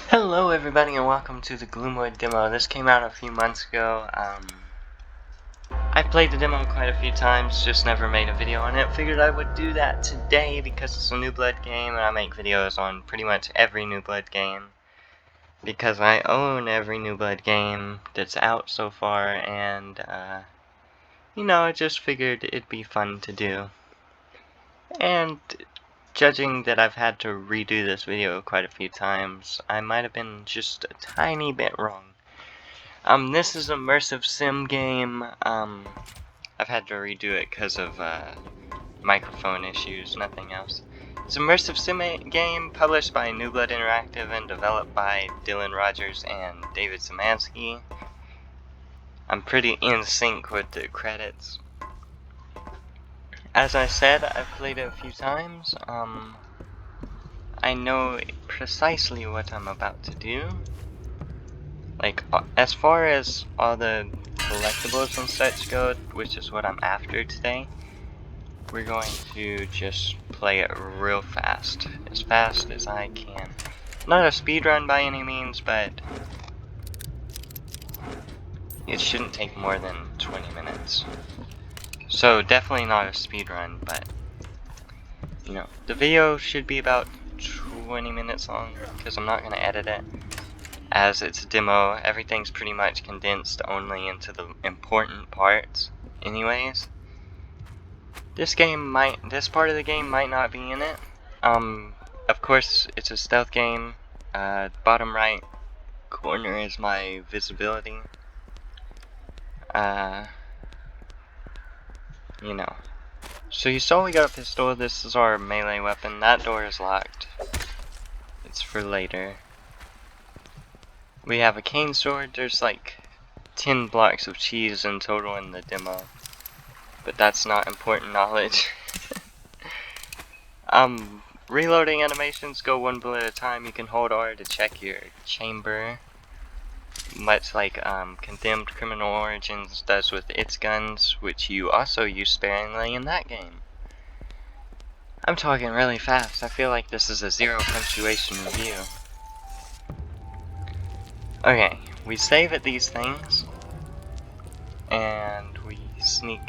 Hello everybody and welcome to the Gloomwood demo. This came out a few months ago. I played the demo quite a few times, just never made a video on it. Figured I would do that today because it's a New Blood game and I make videos on pretty much every New Blood game. Because I own every New Blood game that's out so far and, I just figured it'd be fun to do. And judging that I've had to redo this video quite a few times, I might have been just a tiny bit wrong. This is an immersive sim game. I've had to redo it because of microphone issues, nothing else. It's an immersive sim game published by New Blood Interactive and developed by Dylan Rogers and David Szymanski. I'm pretty in sync with the credits. As I said, I've played it a few times. I know precisely what I'm about to do. Like, as far as all the collectibles and such go, which is what I'm after today, we're going to just play it real fast. As fast as I can. Not a speedrun by any means, but it shouldn't take more than 20 minutes. So definitely not a speedrun, but the video should be about 20 minutes long, because I'm not going to edit it. As it's a demo, everything's pretty much condensed only into the important parts anyways. This part of the game might not be in it. Of course, it's a stealth game. Bottom right corner is my visibility. So you saw we got a pistol. This is our melee weapon. That door is locked. It's for later. We have a cane sword. There's like 10 blocks of cheese in total in the demo, but that's not important knowledge. Reloading animations go one bullet at a time. You can hold R to check your chamber, much like Condemned Criminal Origins does with its guns, which you also use sparingly in that game. I'm talking really fast. I feel like this is a zero punctuation review. Okay, we save at these things, and we sneak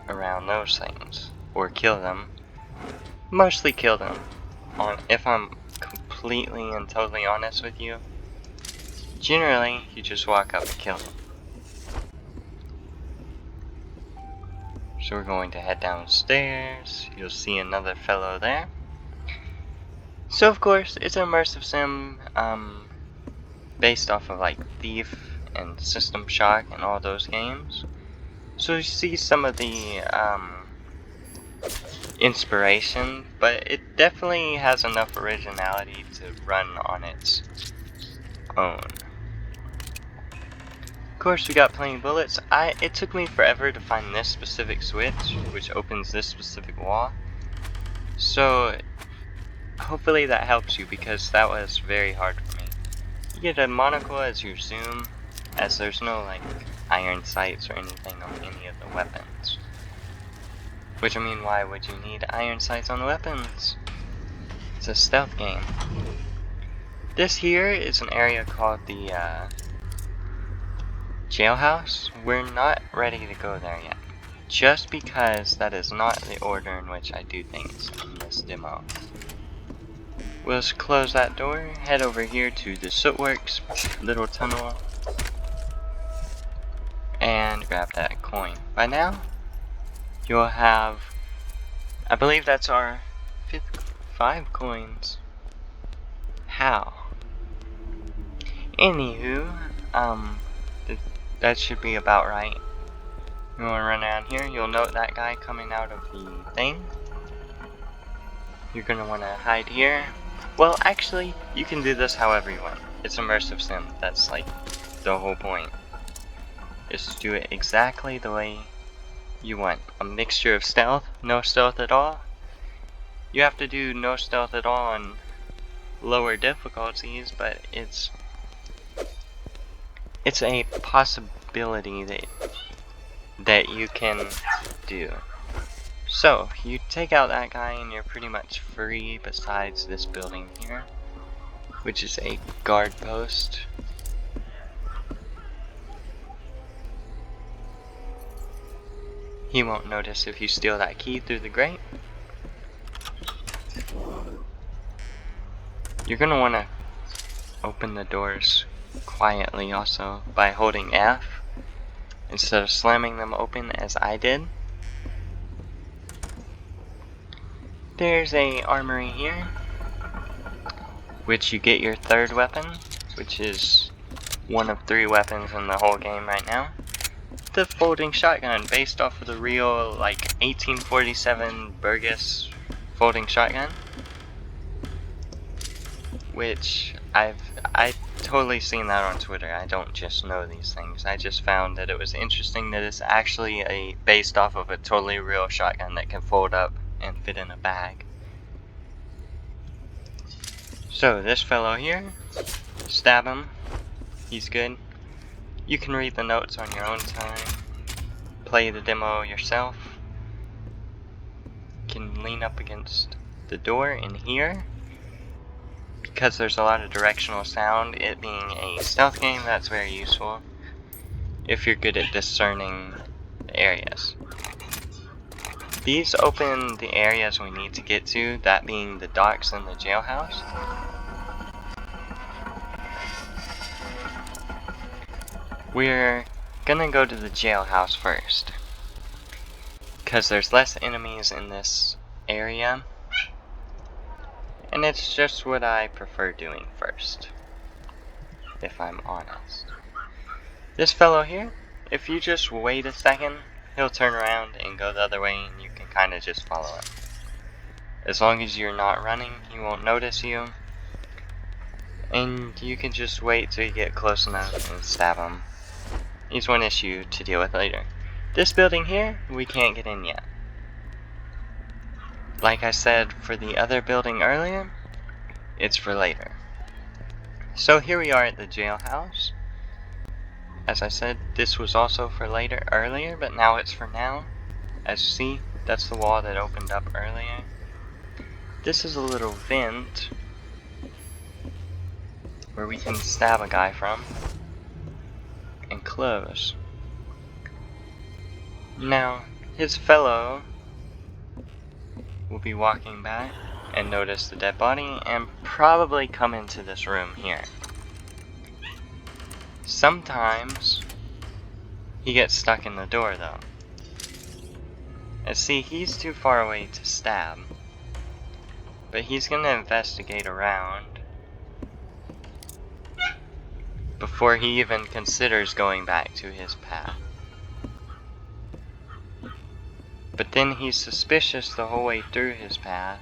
around those things, or kill them. Mostly kill them, if I'm completely and totally honest with you. Generally, you just walk up and kill them. So we're going to head downstairs. You'll see another fellow there. So of course, it's an immersive sim, based off of like Thief and System Shock and all those games. So you see some of the inspiration, but it definitely has enough originality to run on its own. Of course, we got plenty of bullets. It took me forever to find this specific switch, which opens this specific wall. So hopefully that helps you, because that was very hard for me. You get a monocle as you zoom, as there's no like iron sights or anything on any of the weapons. Which, I mean, why would you need iron sights on the weapons? It's a stealth game. This here is an area called the jailhouse. We're not ready to go there yet, just because that is not the order in which I do things in this demo. We'll just close that door, head over here to the Sootworks little tunnel, and grab that coin. By now, you'll have, I believe that's our 5 coins. How? Anywho, that should be about right. You want to run down here, you'll note that guy coming out of the thing. You're going to want to hide here. Well, actually, you can do this however you want. It's immersive sim. That's like the whole point. Is to do it exactly the way you want. A mixture of stealth, no stealth at all. You have to do no stealth at all on lower difficulties, but it's a possibility that you can do. So, you take out that guy and you're pretty much free besides this building here. which is a guard post. He won't notice if you steal that key through the grate. You're gonna wanna open the doors quietly also by holding F instead of slamming them open as I did. There's a armory here, which you get your third weapon, which is one of 3 weapons in the whole game right now. The folding shotgun, based off of the real, like, 1847 Burgess folding shotgun, which I totally seen that on Twitter. I don't just know these things. I just found that it was interesting that it's actually based off of a totally real shotgun that can fold up and fit in a bag. So this fellow here, stab him. He's good. You can read the notes on your own time, play the demo yourself. You can lean up against the door in here. Because there's a lot of directional sound, it being a stealth game, that's very useful if you're good at discerning the areas. These open the areas we need to get to, that being the docks and the jailhouse. We're gonna go to the jailhouse first, because there's less enemies in this area, and it's just what I prefer doing first, if I'm honest. This fellow here, if you just wait a second, he'll turn around and go the other way and you can kind of just follow him. As long as you're not running, he won't notice you, and you can just wait till you get close enough and stab him. He's one issue to deal with later. This building here, we can't get in yet. Like I said for the other building earlier, it's for later. So here we are at the jailhouse. As I said, this was also for later earlier, but now it's for now. As you see, that's the wall that opened up earlier. This is a little vent where we can stab a guy from and close. Now, his fellow will be walking by and notice the dead body and probably come into this room here. Sometimes he gets stuck in the door though. And see, he's too far away to stab, but he's gonna investigate around before he even considers going back to his path. But then he's suspicious the whole way through his path.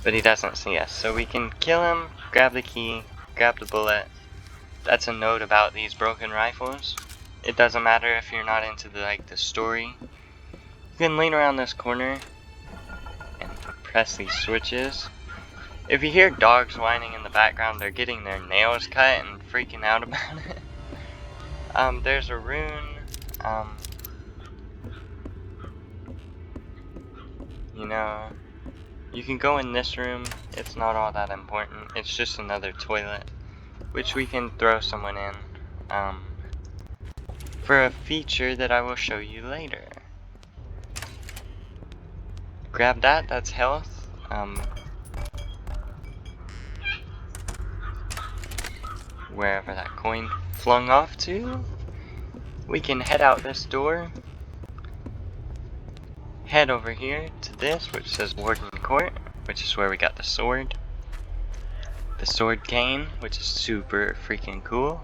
But he doesn't see us, so we can kill him, grab the key, grab the bullet. That's a note about these broken rifles. It doesn't matter if you're not into the story. You can lean around this corner and press these switches. If you hear dogs whining in the background, they're getting their nails cut and freaking out about it. There's a rune. You can go in this room. It's not all that important. It's just another toilet, which we can throw someone in for a feature that I will show you later. Grab that. That's health. Wherever that coin flung off to, we can head out this door, head over here to this, which says Warden Court, which is where we got the sword cane, which is super freaking cool.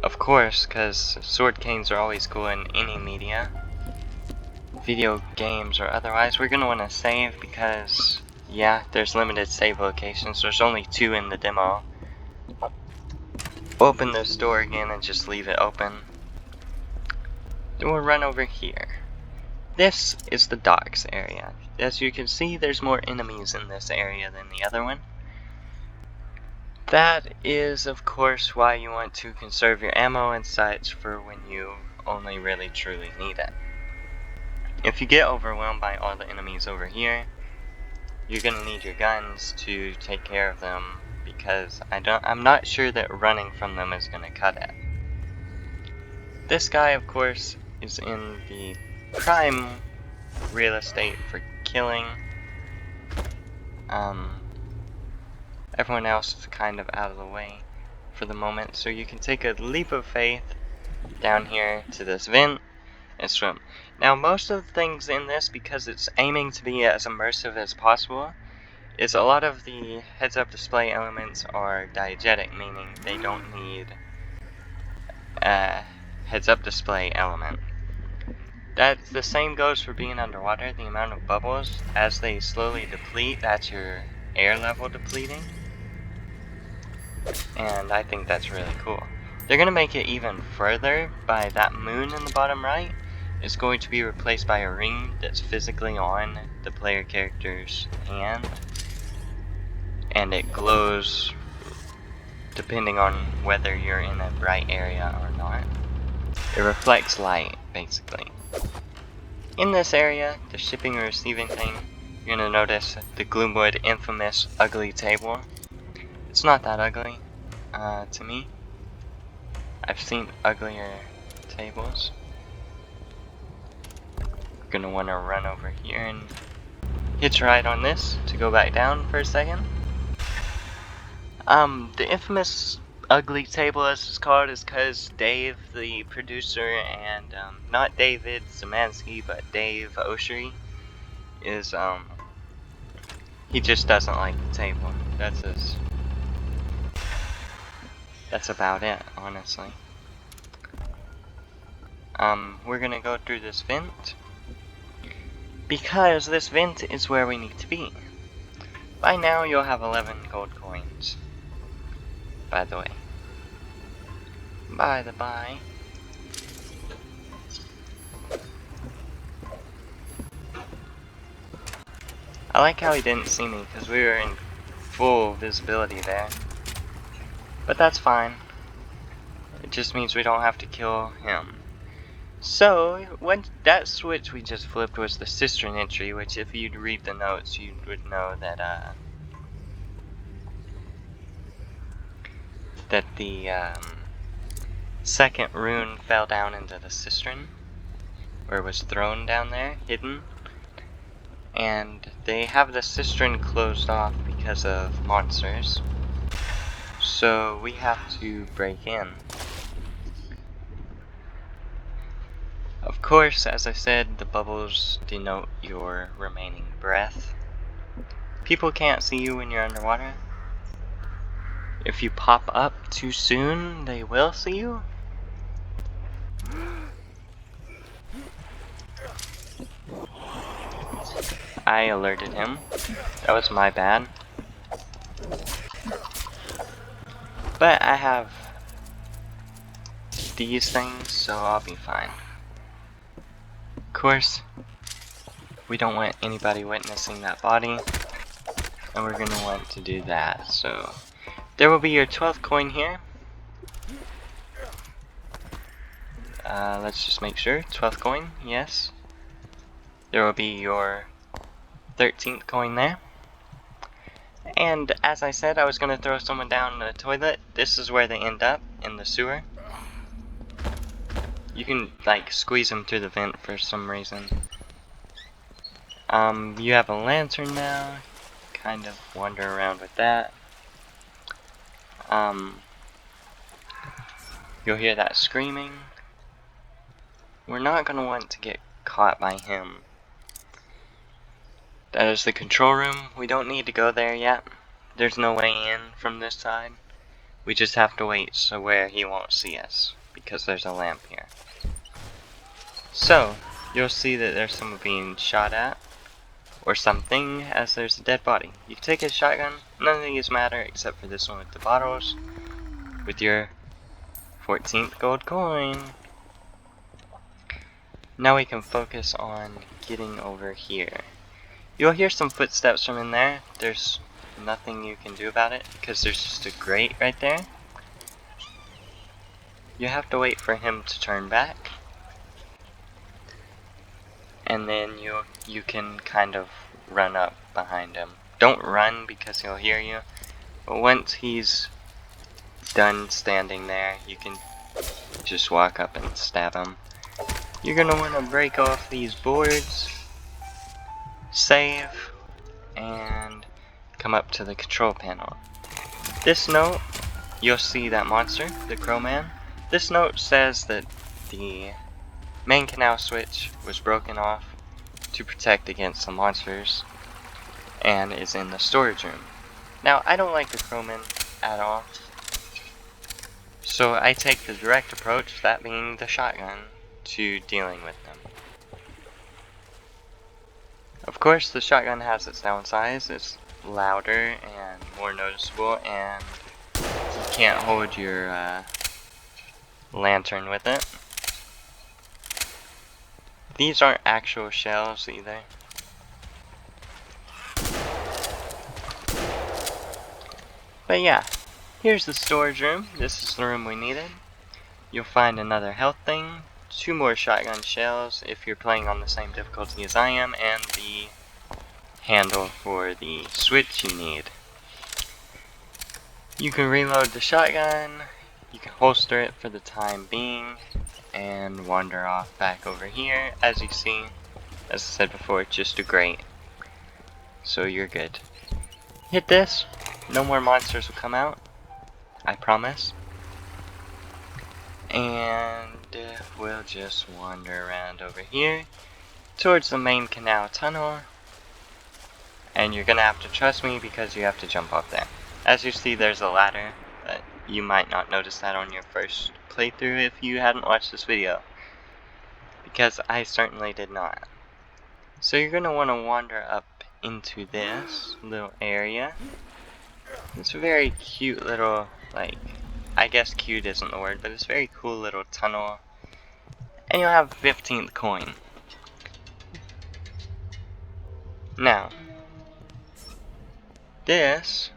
Of course, because sword canes are always cool in any media, video games or otherwise. We're gonna want to save because, yeah, there's limited save locations. There's only 2 in the demo. Open this door again and just leave it open. Then we'll run over here. This is the docks area. As you can see, there's more enemies in this area than the other one. That is, of course, why you want to conserve your ammo and such for when you only really truly need it. if you get overwhelmed by all the enemies over here, you're gonna need your guns to take care of them, because I'm not sure that running from them is gonna cut it. This guy, of course, is in the prime real estate for killing. Everyone else is kind of out of the way for the moment, so you can take a leap of faith down here to this vent and swim. Now, most of the things in this, because it's aiming to be as immersive as possible, is a lot of the heads-up display elements are diegetic, meaning they don't need a heads-up display element. That's the same goes for being underwater. The amount of bubbles, as they slowly deplete, that's your air level depleting. And I think that's really cool. They're going to make it even further by that moon in the bottom right. It's going to be replaced by a ring that's physically on the player character's hand. And it glows depending on whether you're in a bright area or not. It reflects light, basically. In this area, the shipping and receiving thing, you're going to notice the Gloomwood infamous ugly table. It's not that ugly, to me. I've seen uglier tables. You're going to want to run over here and hitch a ride on this to go back down for a second. The infamous ugly table, as it's called, is because Dave, the producer, and, not David Zemansky, but Dave Oshry, is, he just doesn't like the table. That's about it, honestly. We're gonna go through this vent, because this vent is where we need to be. By now, you'll have 11 gold coins. By the way. By the by. I like how he didn't see me, because we were in full visibility there. But that's fine. It just means we don't have to kill him. So, that switch we just flipped was the cistern entry, which if you'd read the notes, you would know that, that the, second rune fell down into the cistern, or was thrown down there, hidden. And they have the cistern closed off because of monsters. So we have to break in. Of course, as I said, the bubbles denote your remaining breath. People can't see you when you're underwater. If you pop up too soon, they will see you. I alerted him. That was my bad. But I have these things, so I'll be fine. Of course, we don't want anybody witnessing that body, and we're gonna want to do that. So there will be your 12th coin here. Let's just make sure. 12th coin, yes. There will be your 13th coin there. And as I said, I was going to throw someone down the toilet. This is where they end up, in the sewer. You can, like, squeeze them through the vent for some reason. You have a lantern now. Kind of wander around with that. You'll hear that screaming. We're not going to want to get caught by him. That is the control room. We don't need to go there yet. There's no way in from this side. We just have to wait so where he won't see us, because there's a lamp here. So, you'll see that there's someone being shot at, or something, as there's a dead body. You can take a shotgun. None of these matter except for this one with the bottles, with your 14th gold coin. Now we can focus on getting over here. You'll hear some footsteps from in there. There's nothing you can do about it because there's just a grate right there. You have to wait for him to turn back. and then you can kind of run up behind him. Don't run because he'll hear you, but once he's done standing there, you can just walk up and stab him. You're gonna want to break off these boards, save, and come up to the control panel. This note, you'll see that monster, the Crowman. This note says that the main canal switch was broken off to protect against some monsters and is in the storage room. Now, I don't like the Crowman at all, so I take the direct approach, that being the shotgun, to dealing with them. Of course, the shotgun has its downsides. It's louder and more noticeable, and you can't hold your lantern with it. These aren't actual shells either. But yeah, here's the storage room. This is the room we needed. You'll find another health thing, 2 more shotgun shells if you're playing on the same difficulty as I am, and the handle for the switch you need. You can reload the shotgun, you can holster it for the time being, and wander off back over here. As you see, as I said before, it's just a grate, so you're good. Hit this, no more monsters will come out, I promise. And we'll just wander around over here towards the main canal tunnel, and you're gonna have to trust me because you have to jump off there. As you see, there's a ladder, but you might not notice that on your first playthrough if you hadn't watched this video, because I certainly did not. So you're gonna want to wander up into this little area. It's a very cute little, like, I guess cute isn't the word, but it's a very cool little tunnel. And you'll have 15th coin. Now, this,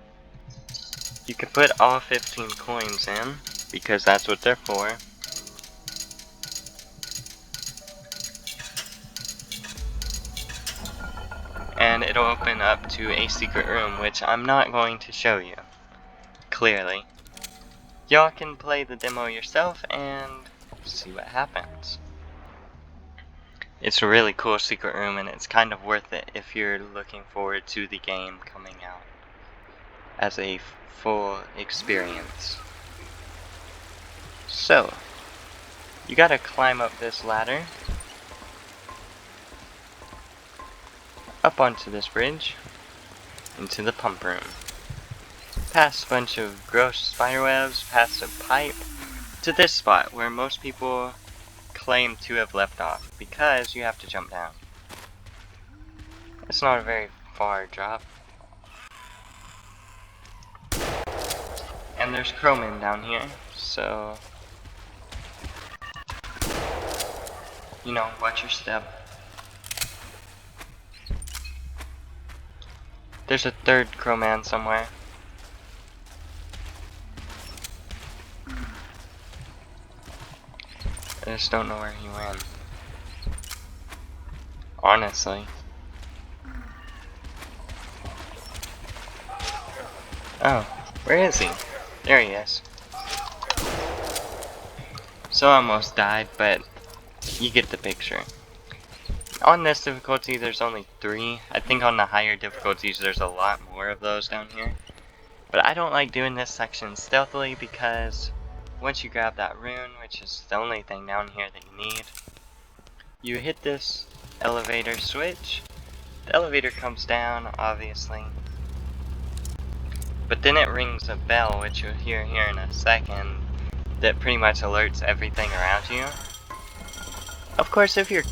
you can put all 15 coins in, because that's what they're for. And it'll open up to a secret room, which I'm not going to show you, clearly. Y'all can play the demo yourself and see what happens. It's a really cool secret room, and it's kind of worth it if you're looking forward to the game coming out as a full experience. So, you gotta climb up this ladder, up onto this bridge, into the pump room. Past a bunch of gross spiderwebs, past a pipe, to this spot where most people claim to have left off, because you have to jump down. It's not a very far drop. And there's crowmen down here, so, you know, watch your step. There's a third crowman somewhere. I just don't know where he went. Honestly. Oh, where is he? There he is. So I almost died, but you get the picture. On this difficulty, there's only 3. I think on the higher difficulties, there's a lot more of those down here. But I don't like doing this section stealthily because once you grab that rune, which is the only thing down here that you need, you hit this elevator switch. The elevator comes down, obviously. But then it rings a bell, which you'll hear here in a second, that pretty much alerts everything around you. Of course, if you're